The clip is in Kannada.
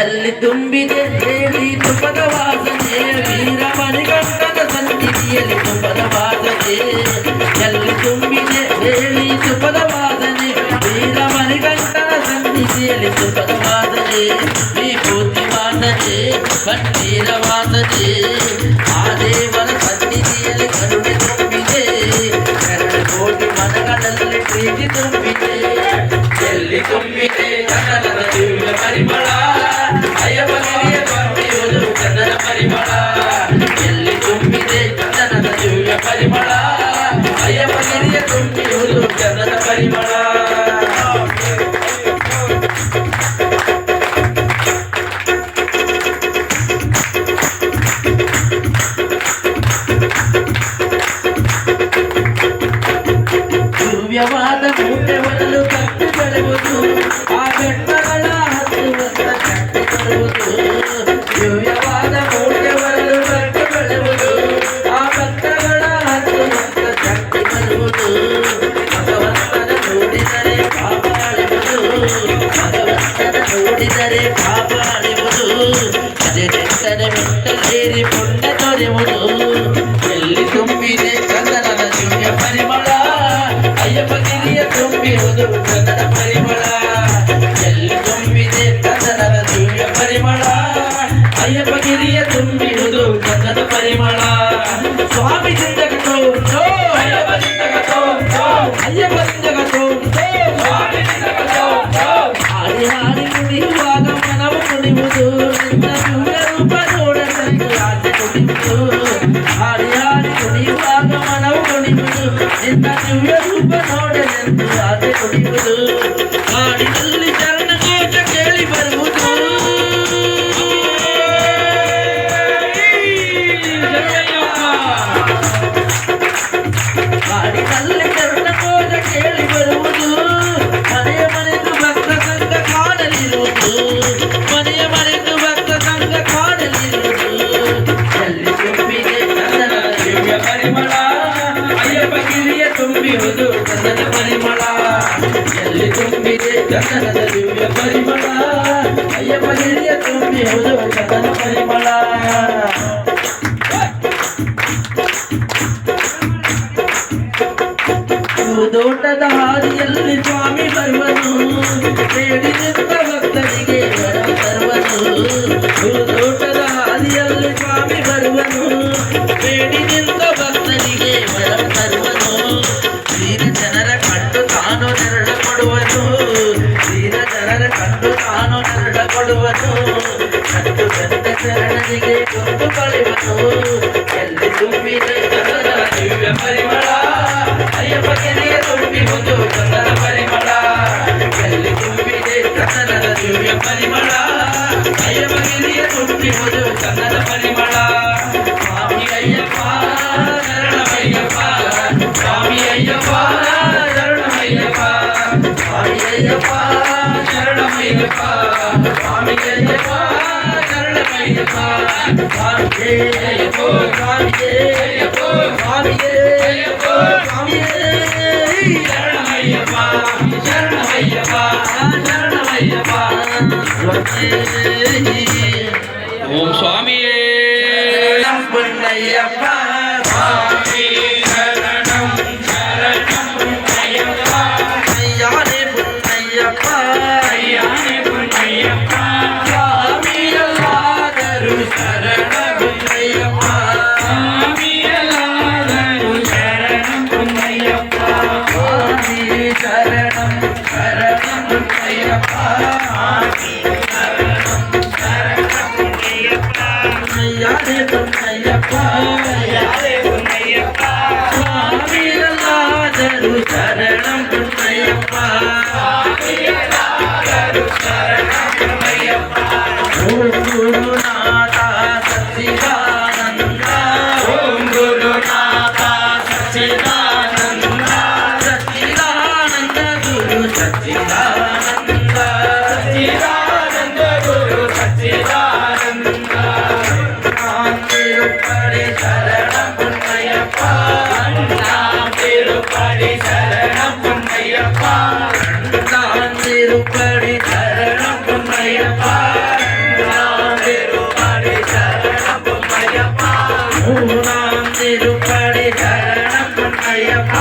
ಎಲ್ಲಿ ತುಂಬಿದೆ ಹೇಳಿ ತುಪ್ಪದ ವಾಸನೆ ವೀರ ಮಣಿಗಂಟನ ಸನ್ನಿಧಿಯಲ್ಲಿ ತುಪ್ಪದ ವಾಸನೆ ಎಲ್ಲಿ ತುಂಬಿದೆ ಹೇಳಿ ತುಪ್ಪದ ವಾಸನೆ ವೀರ ಮಣಿಗಂಟನ ಸನ್ನಿಧಿಯಲ್ಲಿ ತುಪ್ಪದ ವಾಸನೆ ವಿಭೂತಿ ವಾಸನೆ ಕಣ್ಣೀರ ವಾಸನೆ ಆ ದೇವರ ಸನ್ನಿಧಿಯಲ್ಲಿ ಕರುಣೆ ತುಂಬಿದೆ 2 ಕೋಟಿ ಮನಗಳಲ್ಲಿ ಪ್ರೀತಿ ತುಂಬಿದೆ ಎಲ್ಲಿ ತುಂಬಿದೆ ಕನ್ನಡದ ದಿವ್ಯ ಪರಿಮಳ ಅಯ್ಯಪ್ಪನಿಗೆ ತುಂಬಿರುವುದು ಚಂದನ ಪರಿಮಳ ಎಲ್ಲಿ ತುಂಬಿದೆ ಚಂದನದ ದಿವ್ಯ ಪರಿಮಳ ಅಯ್ಯಪ್ಪನಿಗೆ ತುಂಬಿರುವುದು ಚಂದನ ಪರಿಮಳ ದಿವ್ಯವಾದ ಮೂಟೆ ಒಡಲು ಕಟ್ಟು ಬರುವುದು ಆ ಬೆಟ್ಟಗಳ ಹತ್ತುವಂತ ಕಟ್ಟು ಬರುವುದು ದಿವ್ಯವಾದ ಮೂಟೆ ಒಡಲು ಕಟ್ಟು ಬೆಳೆಯುವುದು ಆ ಬೆಟ್ಟಗಳ ಹತ್ತುವಂತ ಕಟ್ಟು ಬರುವುದು ಭಗವಂತನ ನೋಡಿದರೆ ಪಾಪ ಅಳಿವುದು ಭಗವಂತನ ನೋಡಿದರೆ ಪಾಪ ಅಳಿವುದು ಅಜೆಂಟನೆ ಮೆಟ್ಟಲೇರಿ ಪುಣ್ಯ ತೊರೆಯುವುದು ಎಲ್ಲಿ ತುಂಬಿದೆ ಚಂದನದ ದಿವ್ಯ ಪರಿಮಳ ಅಯ್ಯಪ್ಪಗಿರಿಯ ತುಂಬಿರುವುದು ಚಂದನ ಪರಿಮಳ ಎಲ್ಲಿ ತುಂಬಿದೆ ಚಂದನದ ದಿವ್ಯ ಪರಿಮಳ ಅಯ್ಯಪ್ಪಗಿರಿಯ ತುಂಬಿರುವುದು ಚಂದನ ಪರಿಮಳ ಸ್ವಾಮಿ ಜಿಂದಗತೋ ಅಯ್ಯಪ್ಪ ಜಿಂದಗತೋ ಅಯ್ಯಪ್ಪ ಜಿಂದಗತೋ ಸ್ವಾಮಿ ಜಿಂದಗತೋ ಹಾಡಿ ಹಾಡಿ ಕುಣಿಯುವಾಗ ಮನವು ಕುಣಿಯುವುದು ನಿನ್ನ ದಿವ್ಯ ರೂಪ ನೋಡಲೆಂದು ಆಸೆ ಕುಣಿಯುವುದು ಹಾಡಿ ಹಾಡಿ ಕುಣಿಯುವಾಗ ಮನವು ಕುಣಿಯುವುದು ನಿನ್ನ ದಿವ್ಯ ರೂಪ ನೋಡಲೆಂದು ಆಸೆ ಕುಣಿಯುವುದು ಹಾಡಿನಲ್ಲಿ ಚರಣ ಘೋಷ ಕೇಳಿ ಬರುವುದು ಹಾಡಿನಲ್ಲಿ ಚರಣ ಘೋಷ ಕೇಳಿ ಬರುವುದು ಮನೆಯ ಮನೆದು ಭಕ್ತ ಸಂಘ ಕಾಣಲಿರುವುದು ಮನೆಯ ಮನೆದು ಭಕ್ತ ಸಂಘ ಕಾಣಲಿರುವುದು ಎಲ್ಲಿ ತುಂಬಿದೆ ಚಂದನದ ದಿವ್ಯ ಪರಿಮಳ ಅಯ್ಯಪ್ಪಗಿರಿಯ ತುಂಬಿರುವುದು ಚಂದನ ಪರಿಮಳ ಎಲ್ಲಿ ತುಂಬಿದೆ ಚಂದನದ ದಿವ್ಯ ಪರಿಮಳ ಅಯ್ಯಪ್ಪಗಿರಿಯ ತುಂಬಿರುವುದು ಚಂದನ ಪರಿಮಳ ತೋಟದ ಹಾದಿಯಲ್ಲಿ ಸ್ವಾಮಿ ಬರುವನು ಬೇಡಿ ನಿಂತ ಭಕ್ತರಿಗೆ ವರ ತರುವನು ತೋಟದ ಹಾದಿಯಲ್ಲಿ ಸ್ವಾಮಿ ಬರುವನು ಬೇಡಿ ನಿಂತ ಭಕ್ತರಿಗೆ ವರ ತರುವನು ದೀನ ಜನರ ಕಂಡು ತಾನು ನೆರಳ ಕೊಡುವನು ದೀನ ಜನರ ಕಂಡು ತಾನು ನೆರಳ ಕೊಡುವನು ಕಟ್ಟು ಗಂಡ ಶರಣನಿಗೆ ಕೊಂದು ಕಳೆಯುವನು ಎಲ್ಲಿ ತುಂಬಿದೆ ಚಂದನ ದಿವ್ಯ ಪರಿಮಳ ಅಯ್ಯಪ್ಪಗಿರಿಯ புது சந்தன பரிமள சுவாமி ஐயப்பா சரணமையப்பா சுவாமி ஐயப்பா சரணமையப்பா சுவாமி ஐயப்பா சரணமையப்பா சுவாமி ஐயப்பா சரணமையப்பா சுவாமியே ஐயப்போ சுவாமியே ஐயப்போ சுவாமியே ஐயப்போ சுவாமியே சரணமையப்பா சரணமையப்பா சரணமையப்பா ஓம் சுவாமியே பொன்னையப்பா சுவாமி சரணம் சரணம் பொன்னையப்பா ஐயானே பொன்னையப்பா ஐயானே பொன்னையப்பா சுவாமி எல்லாதரு சரண பொன்னையப்பா சுவாமி எல்லாதரு சரணம் பொன்னையப்பா சுவாமி சரணம் சரணம் பொன்னையப்பா யாரே பொன்னையப்பா யாரே பொன்னையப்பா சுவாமி எல்லாதரு சரணம் பொன்னையப்பா சுவாமி எல்லாதரு சரணம் பொன்னையப்பா ஓம் குருநாதா சச்சிதானந்தா ஓம் குருநாதா சச்சிதானந்தா சச்சிதானந்த குரு சச்சிதானந்தா சச்சிதானந்த குரு சச்சிதானந்தா திருப்படி சரணம் பொன்னையப்பா திருப்படி சரணம் பொன்னையப்பா திருப்படி சரணம் பொன்னையப்பா திருப்படி சரணம் பொன்னையப்பா மூணாம் திருப்படி சரணம் பொன்னையப்பா